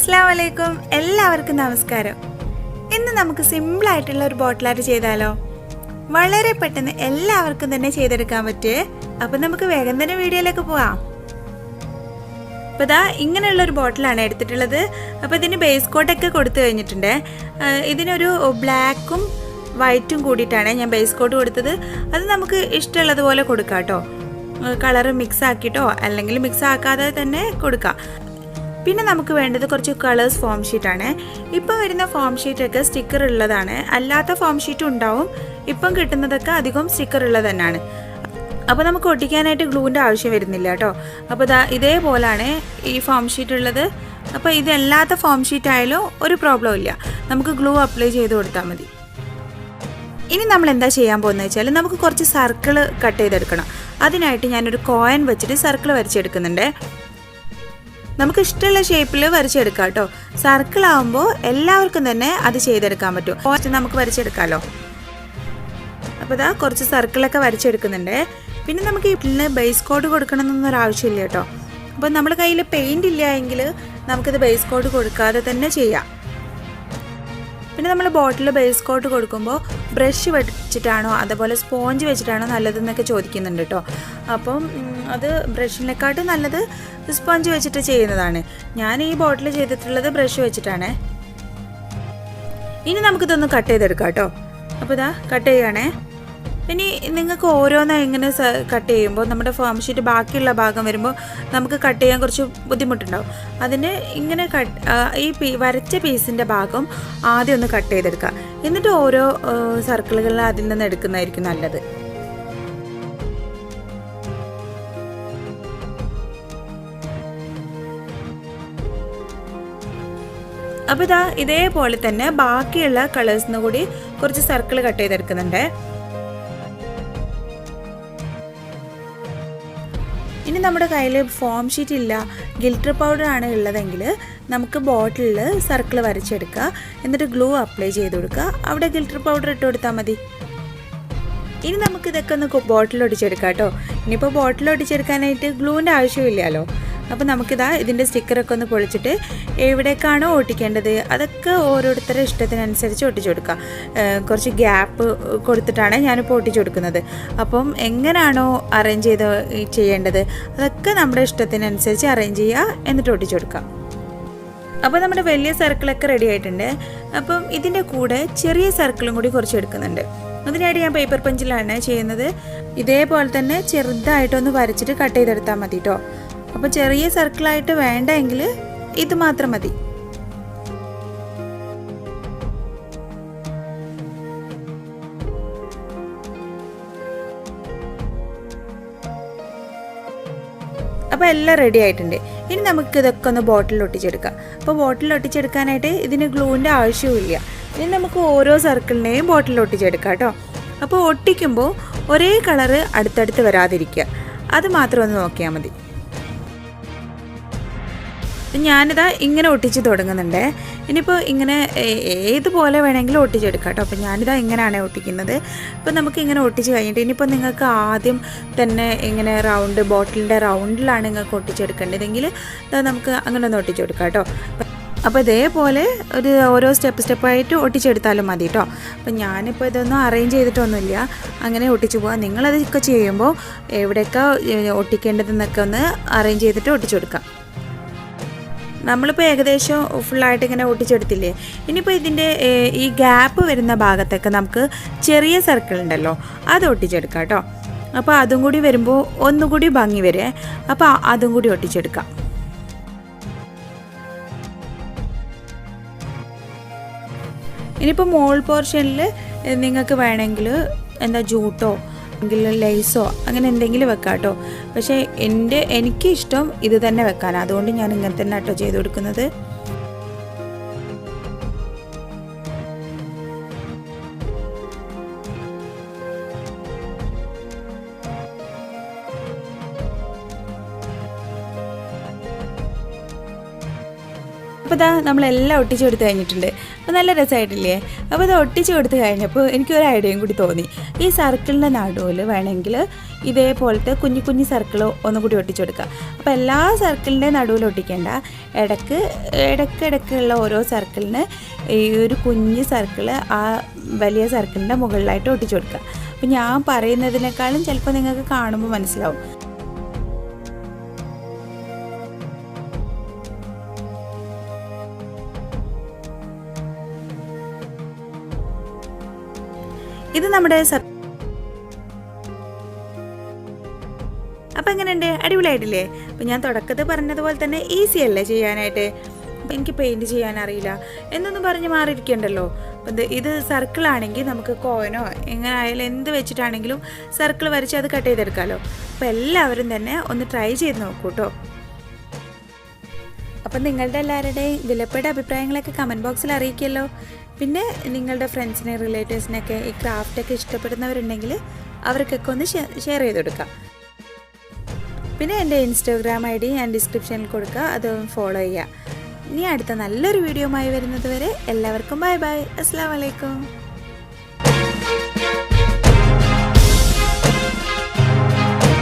അസ്സലാമു അലൈക്കും. എല്ലാവർക്കും നമസ്കാരം. ഇന്ന് നമുക്ക് സിമ്പിൾ ആയിട്ടുള്ള ഒരു ബോട്ടിൽ ആർട്ട് ചെയ്താലോ? വളരെ പെട്ടെന്ന് എല്ലാവർക്കും തന്നെ ചെയ്തെടുക്കാൻ പറ്റുമേ. അപ്പം നമുക്ക് വേഗം തന്നെ വീഡിയോയിലേക്ക് പോവാം. അപ്പോൾ ഇതാ ഇങ്ങനെയുള്ളൊരു ബോട്ടിലാണ് എടുത്തിട്ടുള്ളത്. അപ്പോൾ ഇതിന് ബേസ് കോട്ടൊക്കെ കൊടുത്തു കഴിഞ്ഞിട്ടുണ്ട്. ഇതിനൊരു ബ്ലാക്കും വൈറ്റും കൂടിയിട്ടാണ് ഞാൻ ബേസ് കോട്ട് കൊടുത്തത്. അത് നമുക്ക് ഇഷ്ടമുള്ളതുപോലെ കൊടുക്കാം കേട്ടോ. കളറ് മിക്സ് ആക്കിയിട്ടോ അല്ലെങ്കിൽ മിക്സ് ആക്കാതെ തന്നെ കൊടുക്കാം. പിന്നെ നമുക്ക് വേണ്ടത് കുറച്ച് കളേഴ്സ് ഫോം ഷീറ്റാണ്. ഇപ്പം വരുന്ന ഫോം ഷീറ്റൊക്കെ സ്റ്റിക്കർ ഉള്ളതാണ്, അല്ലാത്ത ഫോം ഷീറ്റും ഉണ്ടാവും. ഇപ്പം കിട്ടുന്നതൊക്കെ അധികം സ്റ്റിക്കർ ഉള്ളത് തന്നെയാണ്. അപ്പോൾ നമുക്ക് ഒട്ടിക്കാനായിട്ട് ഗ്ലൂവിൻ്റെ ആവശ്യം വരുന്നില്ല കേട്ടോ. അപ്പോൾ ഇതേപോലെയാണ് ഈ ഫോം ഷീറ്റ് ഉള്ളത്. അപ്പോൾ ഇതല്ലാത്ത ഫോം ഷീറ്റ് ആയാലും ഒരു പ്രോബ്ലം ഇല്ല, നമുക്ക് ഗ്ലൂ അപ്ലൈ ചെയ്ത് കൊടുത്താൽ മതി. ഇനി നമ്മൾ എന്താ ചെയ്യാൻ പോകുന്നത് വെച്ചാൽ നമുക്ക് കുറച്ച് സർക്കിൾ കട്ട് ചെയ്തെടുക്കണം. അതിനായിട്ട് ഞാനൊരു കോയിൻ വെച്ചിട്ട് സർക്കിൾ വരച്ചെടുക്കുന്നുണ്ട്. നമുക്ക് ഇഷ്ടമുള്ള ഷേപ്പിൽ വരച്ചെടുക്കാം കേട്ടോ. സർക്കിൾ ആകുമ്പോൾ എല്ലാവർക്കും തന്നെ അത് ചെയ്തെടുക്കാൻ പറ്റും. കുറച്ച് നമുക്ക് വരച്ചെടുക്കാമല്ലോ. അപ്പോൾ ഇതാ കുറച്ച് സർക്കിളൊക്കെ വരച്ചെടുക്കുന്നുണ്ട്. പിന്നെ നമുക്ക് ഇതിന് ബേസ് കോഡ് കൊടുക്കണം എന്നൊരു ആവശ്യമില്ല കേട്ടോ. അപ്പോൾ നമ്മുടെ കയ്യിൽ പെയിൻറ് ഇല്ല എങ്കിൽ നമുക്കിത് ബേസ് കോഡ് കൊടുക്കാതെ തന്നെ ചെയ്യാം. പിന്നെ നമ്മൾ ബോട്ടിൽ ബേസ് കോട്ട് കൊടുക്കുമ്പോൾ ബ്രഷ് വെച്ചിട്ടാണോ അതുപോലെ സ്പോഞ്ച് വെച്ചിട്ടാണോ നല്ലതെന്നൊക്കെ ചോദിക്കുന്നുണ്ട് കേട്ടോ. അപ്പം അത് ബ്രഷിനെക്കാട്ടും നല്ലത് സ്പോഞ്ച് വെച്ചിട്ട് ചെയ്യുന്നതാണ്. ഞാൻ ഈ ബോട്ടിൽ ചെയ്തിട്ടുള്ളത് ബ്രഷ് വെച്ചിട്ടാണ്. ഇനി നമുക്കിതൊന്ന് കട്ട് ചെയ്തെടുക്കാം കേട്ടോ. അപ്പോൾ ഇതാ കട്ട് ചെയ്യുകയാണേ. ഇനി നിങ്ങൾക്ക് ഓരോന്ന് ഇങ്ങനെ കട്ട് ചെയ്യുമ്പോൾ നമ്മുടെ ഫോം ഷീറ്റ് ബാക്കിയുള്ള ഭാഗം വരുമ്പോൾ നമുക്ക് കട്ട് ചെയ്യാൻ കുറച്ച് ബുദ്ധിമുട്ടുണ്ടാവും. അതിന് ഇങ്ങനെ ഈ വരച്ച പീസിൻ്റെ ഭാഗം ആദ്യം ഒന്ന് കട്ട് ചെയ്തെടുക്കുക. എന്നിട്ട് ഓരോ സർക്കിളുകളിൽ അതിൽ നിന്ന് എടുക്കുന്നതായിരിക്കും നല്ലത്. അപ്പോൾ ഇതേപോലെ തന്നെ ബാക്കിയുള്ള കളേഴ്സിന് കൂടി കുറച്ച് സർക്കിൾ കട്ട് ചെയ്തെടുക്കുന്നുണ്ട്. ഇനി നമ്മുടെ കയ്യിൽ ഫോം ഷീറ്റ് ഇല്ല, ഗിൽറ്റർ പൗഡർ ആണ് ഉള്ളതെങ്കിൽ നമുക്ക് ബോട്ടിലിൽ സർക്കിൾ വരച്ചെടുക്കുക. എന്നിട്ട് ഗ്ലൂ അപ്ലൈ ചെയ്ത് കൊടുക്കുക. അവിടെ ഗിൽറ്റർ പൗഡർ ഇട്ട് കൊടുത്താൽ മതി. ഇനി നമുക്ക് ഇതൊക്കെ ഒന്ന് ബോട്ടിൽ ഒട്ടിച്ചെടുക്കാം കേട്ടോ. ഇനിയിപ്പോൾ ബോട്ടിൽ ഒട്ടിച്ചെടുക്കാനായിട്ട് ഗ്ലൂവിൻ്റെ ആവശ്യമില്ലല്ലോ. അപ്പോൾ നമുക്കിതാ ഇതിൻ്റെ സ്റ്റിക്കറൊക്കെ ഒന്ന് പൊളിച്ചിട്ട് എവിടേക്കാണോ ഒട്ടിക്കേണ്ടത് അതൊക്കെ ഓരോരുത്തരുടെ ഇഷ്ടത്തിനനുസരിച്ച് ഒട്ടിച്ചു കൊടുക്കുക. കുറച്ച് ഗ്യാപ്പ് കൊടുത്തിട്ടാണ് ഞാനിപ്പോൾ ഒട്ടിച്ചു കൊടുക്കുന്നത്. അപ്പം എങ്ങനെയാണോ അറേഞ്ച് ചെയ്യേണ്ടത് അതൊക്കെ നമ്മുടെ ഇഷ്ടത്തിനനുസരിച്ച് അറേഞ്ച് ചെയ്യുക, എന്നിട്ട് ഒട്ടിച്ചു കൊടുക്കുക. അപ്പോൾ നമ്മുടെ വലിയ സർക്കിളൊക്കെ റെഡി ആയിട്ടുണ്ട്. അപ്പം ഇതിൻ്റെ കൂടെ ചെറിയ സർക്കിളും കൂടി കുറച്ച് എടുക്കുന്നുണ്ട്. അതിനായിട്ട് ഞാൻ പേപ്പർ പഞ്ചിലാണ് ചെയ്യുന്നത്. ഇതേപോലെ തന്നെ ചെറുതായിട്ടൊന്ന് വരച്ചിട്ട് കട്ട് ചെയ്തെടുത്താൽ മതി കേട്ടോ. അപ്പോൾ ചെറിയ സർക്കിളായിട്ട് വേണ്ടെങ്കിൽ ഇത് മാത്രം മതി. അപ്പോൾ എല്ലാം റെഡി ആയിട്ടുണ്ട്. ഇനി നമുക്ക് ഇതൊക്കെ ഒന്ന് ബോട്ടിൽ ഒട്ടിച്ചെടുക്കാം. അപ്പോൾ ബോട്ടിൽ ഒട്ടിച്ചെടുക്കാനായിട്ട് ഇതിന് ഗ്ലൂവിൻ്റെ ആവശ്യമില്ല. ഇനി നമുക്ക് ഓരോ സർക്കിളിനെയും ബോട്ടിൽ ഒട്ടിച്ചെടുക്കാം കേട്ടോ. അപ്പോൾ ഒട്ടിക്കുമ്പോൾ ഒരേ കളറ് അടുത്തടുത്ത് വരാതിരിക്കുക, അത് മാത്രം ഒന്ന് നോക്കിയാൽ മതി. ഞാനിതാ ഇങ്ങനെ ഒട്ടിച്ച് തുടങ്ങുന്നുണ്ട്. ഇനിയിപ്പോൾ ഇങ്ങനെ ഏതുപോലെ വേണമെങ്കിലും ഒട്ടിച്ചെടുക്കാം കേട്ടോ. അപ്പോൾ ഞാനിതാ ഇങ്ങനെയാണ് ഒട്ടിക്കുന്നത്. അപ്പോൾ നമുക്ക് ഇങ്ങനെ ഒട്ടിച്ച് കഴിഞ്ഞിട്ട് ഇനിയിപ്പോൾ നിങ്ങൾക്ക് ആദ്യം തന്നെ ഇങ്ങനെ ബോട്ടിലിൻ്റെ റൗണ്ടിലാണ് നിങ്ങൾക്ക് ഒട്ടിച്ചെടുക്കേണ്ടതെങ്കിൽ നമുക്ക് അങ്ങനെ ഒന്ന് ഒട്ടിച്ചെടുക്കാം കേട്ടോ. അപ്പോൾ ഇതേപോലെ ഓരോ സ്റ്റെപ്പായിട്ട് ഒട്ടിച്ചെടുത്താലും മതി കേട്ടോ. അപ്പം ഞാനിപ്പോൾ ഇതൊന്നും അറേഞ്ച് ചെയ്തിട്ടൊന്നുമില്ല, അങ്ങനെ ഒട്ടിച്ചു പോകാം. നിങ്ങളതൊക്കെ ചെയ്യുമ്പോൾ എവിടെയൊക്കെ ഒട്ടിക്കേണ്ടതെന്നൊക്കെ ഒന്ന് അറേഞ്ച് ചെയ്തിട്ട് ഒട്ടിച്ചു കൊടുക്കാം. നമ്മളിപ്പോൾ ഏകദേശം ഫുള്ളായിട്ട് ഇങ്ങനെ ഒട്ടിച്ചെടുത്തില്ലേ. ഇനിയിപ്പോൾ ഇതിൻ്റെ ഈ ഗ്യാപ്പ് വരുന്ന ഭാഗത്തൊക്കെ നമുക്ക് ചെറിയ സർക്കിൾ ഉണ്ടല്ലോ, അത് ഒട്ടിച്ചെടുക്കാം കേട്ടോ. അപ്പോൾ അതും കൂടി വരുമ്പോൾ ഒന്നുകൂടി ഭംഗി വരെ. അപ്പോൾ അതും കൂടി ഒട്ടിച്ചെടുക്കാം. ഇനിയിപ്പോൾ മോൾ പോർഷനിൽ നിങ്ങൾക്ക് വേണമെങ്കിൽ ജൂട്ടോ എങ്കിൽ ലേസോ അങ്ങനെ എന്തെങ്കിലും വെക്കാം കേട്ടോ. പക്ഷേ എനിക്ക് ഇഷ്ടം ഇത് തന്നെ വെക്കാൻ, അതുകൊണ്ട് ഞാൻ ഇങ്ങനെ തന്നെ കേട്ടോ ചെയ്ത് കൊടുക്കുന്നത്. അപ്പോൾ ഇതാ നമ്മളെല്ലാം ഒട്ടിച്ച് കൊടുത്ത് കഴിഞ്ഞിട്ടുണ്ട്. അപ്പോൾ നല്ല രസമായിട്ടില്ലേ? അപ്പോൾ ഇത് ഒട്ടിച്ച് കൊടുത്ത് കഴിഞ്ഞപ്പോൾ എനിക്കൊരു ഐഡിയയും കൂടി തോന്നി. ഈ സർക്കിളിൻ്റെ നടുവിൽ വേണമെങ്കിൽ ഇതേപോലത്തെ കുഞ്ഞു കുഞ്ഞു സർക്കിൾ ഒന്നുകൂടി ഒട്ടിച്ച് കൊടുക്കുക. അപ്പോൾ എല്ലാ സർക്കിളിൻ്റെ നടുവിൽ ഒട്ടിക്കേണ്ട, ഇടയ്ക്കിടയ്ക്കുള്ള ഓരോ സർക്കിളിന് ഈ ഒരു കുഞ്ഞ് സർക്കിൾ ആ വലിയ സർക്കിളിൻ്റെ മുകളിലായിട്ട് ഒട്ടിച്ച് കൊടുക്കുക. അപ്പോൾ ഞാൻ പറയുന്നതിനേക്കാളും ചിലപ്പോൾ നിങ്ങൾക്ക് കാണുമ്പോൾ മനസ്സിലാവും. ഇത് നമ്മുടെ അപ്പം എങ്ങനെയുണ്ട്? അടിപൊളിയായിട്ടില്ലേ? അപ്പം ഞാൻ തുടക്കത്തിൽ പറഞ്ഞതുപോലെ തന്നെ ഈസി അല്ലേ ചെയ്യാനായിട്ട്. എനിക്ക് പെയിൻറ്റ് ചെയ്യാൻ അറിയില്ല എന്നൊന്നും പറഞ്ഞ് മാറിയിരിക്കണ്ടല്ലോ. അപ്പം ഇത് സർക്കിളാണെങ്കിൽ നമുക്ക് കോയിനോ എങ്ങനെ ആയാലും എന്ത് വെച്ചിട്ടാണെങ്കിലും സർക്കിൾ വരച്ച് അത് കട്ട് ചെയ്തെടുക്കാമല്ലോ. അപ്പോൾ എല്ലാവരും തന്നെ ഒന്ന് ട്രൈ ചെയ്ത് നോക്കൂ കേട്ടോ. അപ്പം നിങ്ങളുടെ എല്ലാവരുടെയും വിലപ്പെട്ട അഭിപ്രായങ്ങളൊക്കെ കമൻറ്റ് ബോക്സിൽ അറിയിക്കുമല്ലോ. പിന്നെ നിങ്ങളുടെ ഫ്രണ്ട്സിനെ റിലേറ്റീവ്സിനൊക്കെ ഈ ക്രാഫ്റ്റൊക്കെ ഇഷ്ടപ്പെടുന്നവരുണ്ടെങ്കിൽ അവർക്കൊക്കെ ഒന്ന് ഷെയർ ചെയ്ത് കൊടുക്കാം. പിന്നെ എൻ്റെ ഇൻസ്റ്റാഗ്രാം ID ഞാൻ ഡിസ്ക്രിപ്ഷനിൽ കൊടുക്കുക, അത് ഫോളോ ചെയ്യുക. ഇനി അടുത്ത നല്ലൊരു വീഡിയോയുമായി വരുന്നത് വരെ എല്ലാവർക്കും ബൈ ബൈ. അസ്സലാമു അലൈക്കും.